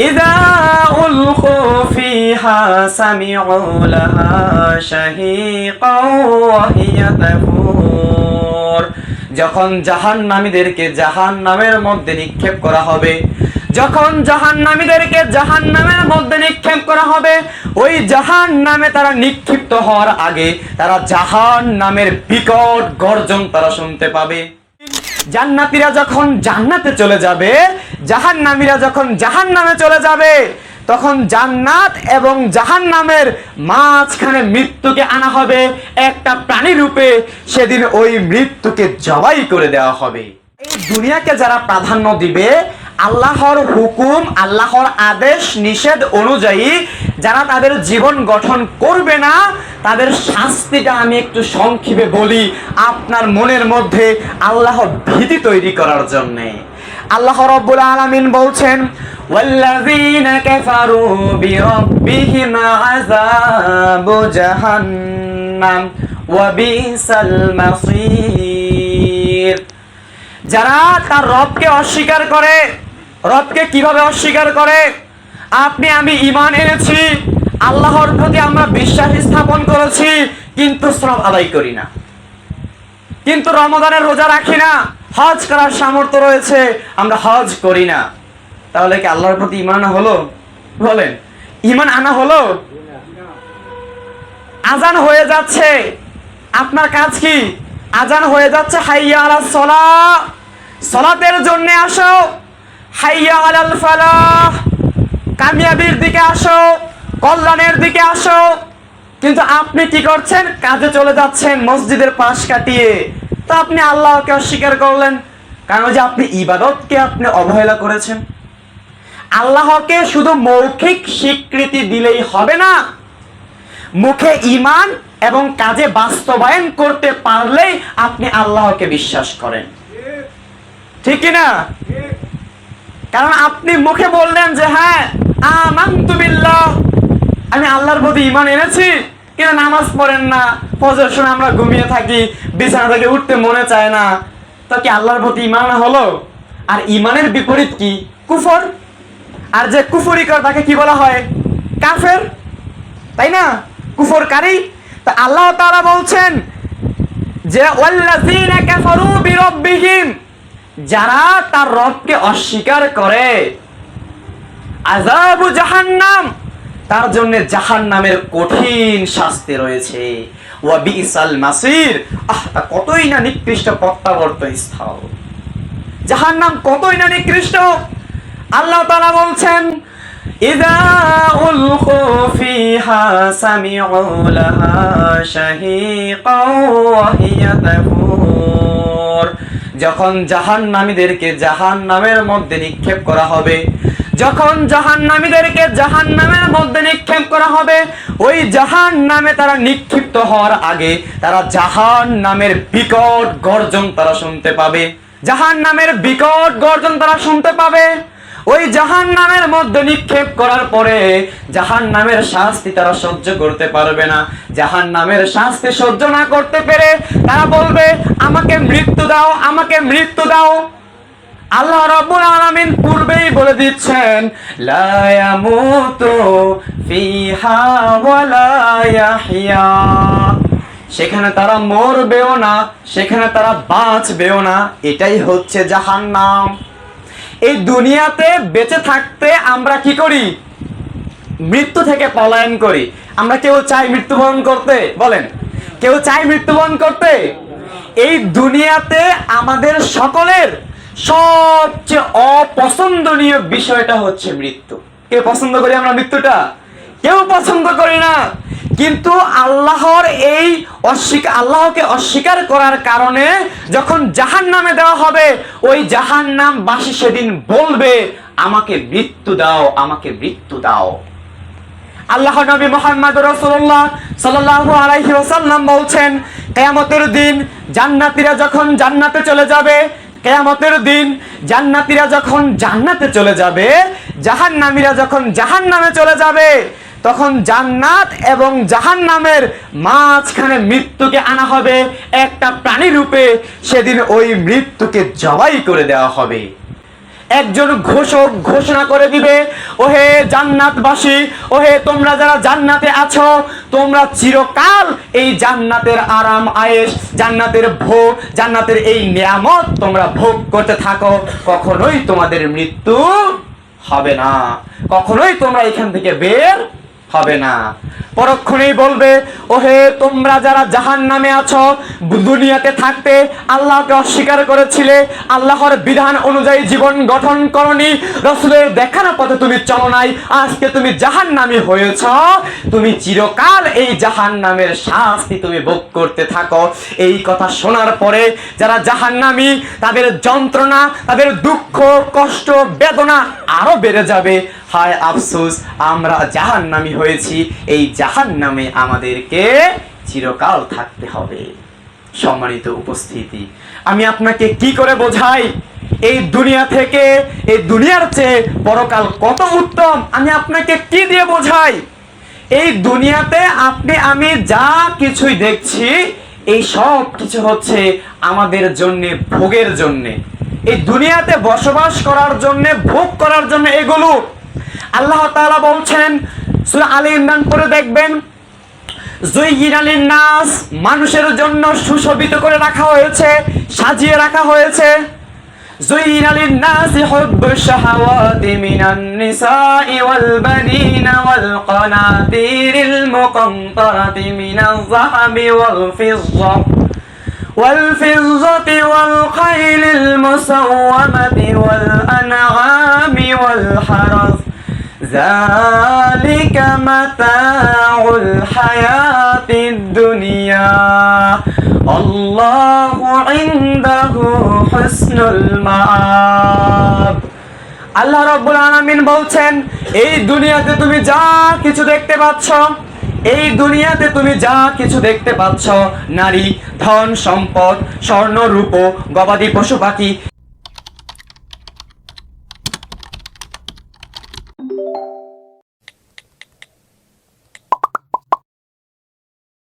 ইযা উলকু ফিহা সামিউ লাহা শাহীকাও ওয়া হিয়া তাফুর। যখন জাহান্নামীদেরকে জাহান্নামের মধ্যে নিক্ষেপ করা হবে, যখন জাহান্নামীদেরকে জাহান্নামের মধ্যে নিক্ষেপ করা হবে, ওই জাহান্নামে তারা নিক্ষিপ্ত হওয়ার আগে তারা জাহান্নামের বিকট গর্জন তারা শুনতে পাবে। জান্নাতীরা যখন জান্নাতে চলে যাবে, জাহান্নামীরা যখন জাহান্নামে চলে যাবে, তখন জান্নাত এবং জাহান্নামের মাঝখানে মৃত্যুকে আনা হবে একটা প্রাণী রূপে। সেদিন ওই মৃত্যুকে জবাই করে দেওয়া হবে। এই দুনিয়াকে যারা প্রাধান্য দিবে, আল্লাহর হুকুম, আল্লাহর আদেশ নিষেধ অনুযায়ী যারা তাদের জীবন গঠন করবে না, তাদের শাস্তিটা আমি একটু সংক্ষেপে বলি আপনার মনের মধ্যে আল্লাহর ভীতি তৈরি করার জন্য। আল্লাহ রাব্বুল আলামিন বলছেন, ওয়াল্লাযীনা কাফারু বিরাব্বিহিম আযাবু জাহান্নাম ওয়া বিসাল মাসীর। যারা তার রবকে অস্বীকার করে, রবকে কিভাবে অস্বীকার করে? আমি ঈমান এনেছি, আল্লাহর প্রতি আমরা বিশ্বাস স্থাপন করেছি, কিন্তু শ্রম আদায় করি না, কিন্তু রমজানের রোজা রাখি না, হজ করার সামর্থ্য রয়েছে, আমরা হজ করি না। তাহলে কি আল্লাহর প্রতি ঈমান আনা হলো? বলেন, ঈমান আনা হলো? আজান হয়ে যাচ্ছে, আপনার কাজ কি? আজান হয়ে যাচ্ছে, হাইয়া আলাস সালাহ, সালাতের জন্য আসো, হাইয়া আলাল ফালাহ, কামিয়াবির দিকে আসো, কল্যাণের দিকে আসো। কিন্তু আপনি কি করছেন? কাজে চলে যাচ্ছেন মসজিদের পাশ কাটিয়ে। তো আপনি আল্লাহকে অস্বীকার করলেন, কারণ যে আপনি ইবাদতকে আপনি অবহেলা করেছেন। আল্লাহকে শুধু মৌখিক স্বীকৃতি দিলেই হবে না, মুখে ঈমান এবং কাজে বাস্তবায়ন করতে পারলেই আপনি আল্লাহকে বিশ্বাস করেন, ঠিক কি না? কারণ আপনি মুখে বললেন যে হ্যাঁ আমানতু বিল্লাহ, আমি আল্লাহর প্রতি ঈমান এনেছি, কিন্তু নামাজ পড়েন না, ফজর সময় আমরা ঘুমিয়ে থাকি, বিছানা থেকে উঠতে মনে চায় না। তো কি আল্লাহর প্রতি ঈমান হলো? আর ঈমানের বিপরীত কি? কুফর। আর যে কুফরি করে তাকে কি বলা হয়? কাফের, তাই না? কুফরকারী। তো আল্লাহ তাআলা বলছেন যে ওয়াল্লাযীনা কাফারু বিরাব্বিহিম, যারা তার রবকে অস্বীকার করে, আযাবু জাহান্নাম, তার জন্য জাহান্নামের কঠিন শাস্তি রয়েছে, ওয়া বিসাল মাসির, তা কতই না নিকৃষ্ট প্রত্যাবর্তন স্থল। জাহান্নাম কতই না নিকৃষ্ট। আল্লাহ তাআলা বলছেন, ইযা উলকু ফিহা সামিউ লাহা শাহীকাও ওয়া হিয়া তাফুর। যখন জাহান্নামীদেরকে জাহান্নামের মধ্যে নিক্ষেপ করা হবে, যখন জাহান্নামীদেরকে জাহান্নামের মধ্যে নিক্ষেপ করা হবে, ওই জাহান্নামে তারা নিক্ষিপ্ত হওয়ার আগে তারা জাহান্নামের বিকট গর্জন তারা শুনতে পাবে, জাহান্নামের বিকট গর্জন তারা শুনতে পাবে। ওই জাহান্নামের মধ্যে নিক্ষেপ করার পরে জাহান্নামের শাস্তি তারা সহ্য করতে পারবে না। জাহান্নামের শাস্তি সহ্য না করতে পেরে তারা বলবে, আমাকে মৃত্যু দাও, আমাকে মৃত্যু দাও। আল্লাহ রাব্বুল আলামিন পূর্বেই বলে দিচ্ছেন, লা ইয়ামুতু ফিহা ওয়া লা ইয়াহইয়া, সেখানে তারা মরবেও না, সেখানে তারা বাঁচবেও না। এটাই হচ্ছে জাহান্নাম। এই দুনিয়াতে বেঁচে থাকতে আমরা কি করি? মৃত্যু থেকে পলায়ন করি। আমরা কেউ চাই মৃত্যুবরণ করতে? বলেন, কেউ চাই মৃত্যুবরণ করতে? এই দুনিয়াতে আমাদের সকলের সবচেয়ে অপছন্দনীয় বিষয়টা হচ্ছে মৃত্যু। কেউ পছন্দ করি আমরা মৃত্যুটা? কেউ পছন্দ করি না। কিন্তু আল্লাহর এই আল্লাহকে অস্বীকার করার কারণে যখন জাহান্নামে দেওয়া হবে, ওই জাহান্নামবাসী সেদিন বলবে, আমাকে মৃত্যু দাও, আমাকে মৃত্যু দাও। আল্লাহর নবী মুহাম্মদ রাসূলুল্লাহ সাল্লাল্লাহু আলাইহি ওয়াসাল্লাম বলছেন, কিয়ামতের দিন জান্নাতীরা যখন জান্নাতে চলে যাবে, কিয়ামতের দিন জান্নাতীরা যখন জান্নাতে চলে যাবে, জাহান্নামীরা যখন জাহান্নামে চলে যাবে, তখন জান্নাত এবং জাহান্নামের মাঝখানে মৃত্যুকে আনা হবে একটা প্রাণী রূপে। সেদিন ওই মৃত্যুকে জবাই করে দেওয়া হবে। একজন ঘোষক ঘোষণা করে দিবে, ওহে জান্নাতবাসী, ওহে তোমরা যারা জান্নাতে আছো, তোমরা চিরকাল এই জান্নাতের আরাম আয়েশ, জান্নাতের ভোগ, জান্নাতের এই নিয়ামত তোমরা ভোগ করতে থাকো, কখনোই তোমাদের মৃত্যু হবে না, কখনোই তোমরা এখান থেকে বের হবে না। পরক্ষণেই বলবে, ওহে তোমরা যারা জাহান্নামে আছো, দুনিয়াতে থাকতে আল্লাহকে অস্বীকার করেছিলে, আল্লাহর বিধান অনুযায়ী জীবন গঠন করনি, রাসূলের দেখানো পথে তুমি চলো নাই, আজকে তুমি জাহান্নামী হয়েছ, তুমি চিরকাল এই জাহান্নামের শাস্তি তুমি ভোগ করতে থাকো। এই কথা শোনার পরে যারা জাহান্নামী, তাদের যন্ত্রণা, তাদের দুঃখ, কষ্ট, বেদনা আরো বেড়ে যাবে। হায় আফসোস, আমরা জাহান্নামী হয়েছি, এই জাহান্নামে আমাদেরকে চিরকাল থাকতে হবে। সম্মানিত উপস্থিতি, আমি আপনাকে কি করে বোঝাই এই দুনিয়া থেকে, এই দুনিয়ার চেয়ে পরকাল কত উত্তম, আমি আপনাকে কি দিয়ে বোঝাই? এই দুনিয়াতে আপনি আমি যা কিছুই দেখছি, এই সব কিছু হচ্ছে আমাদের জন্য, ভোগের জন্য, এই দুনিয়াতে বসবাস করার জন্য, ভোগ করার জন্য এগুলো। আল্লাহ তাআলা বলছেন সূরা আলে ইমরান পড়ে দেখবেন, যুয়িনা লিন-নাস, মানুষের জন্য সুশোভিত করে রাখা হয়েছে, সাজিয়ে রাখা হয়েছে। যুয়িনা লিন-নাসি হুব্বুশ শাহাওয়াতি মিনান নিসাই ওয়াল বানিনা ওয়াল কানাতিরিল মুকান্তারাতি মিনাজ যাহাবি ওয়াল ফিদ্দা والفضة والخيل المسومة والأنعام والحرث ذلك متاع الحياة الدنيا الله عنده حسن المآب। আল্লাহ রাব্বুল আলামিন বলছেন, এই দুনিয়াতে তুমি যা কিছু দেখতে পাচ্ছ, এই দুনিয়াতে তুমি যা কিছু দেখতে পাচ্ছ, নারী, ধন সম্পদ, স্বর্ণ রূপ, গবাদি পশু পাখি,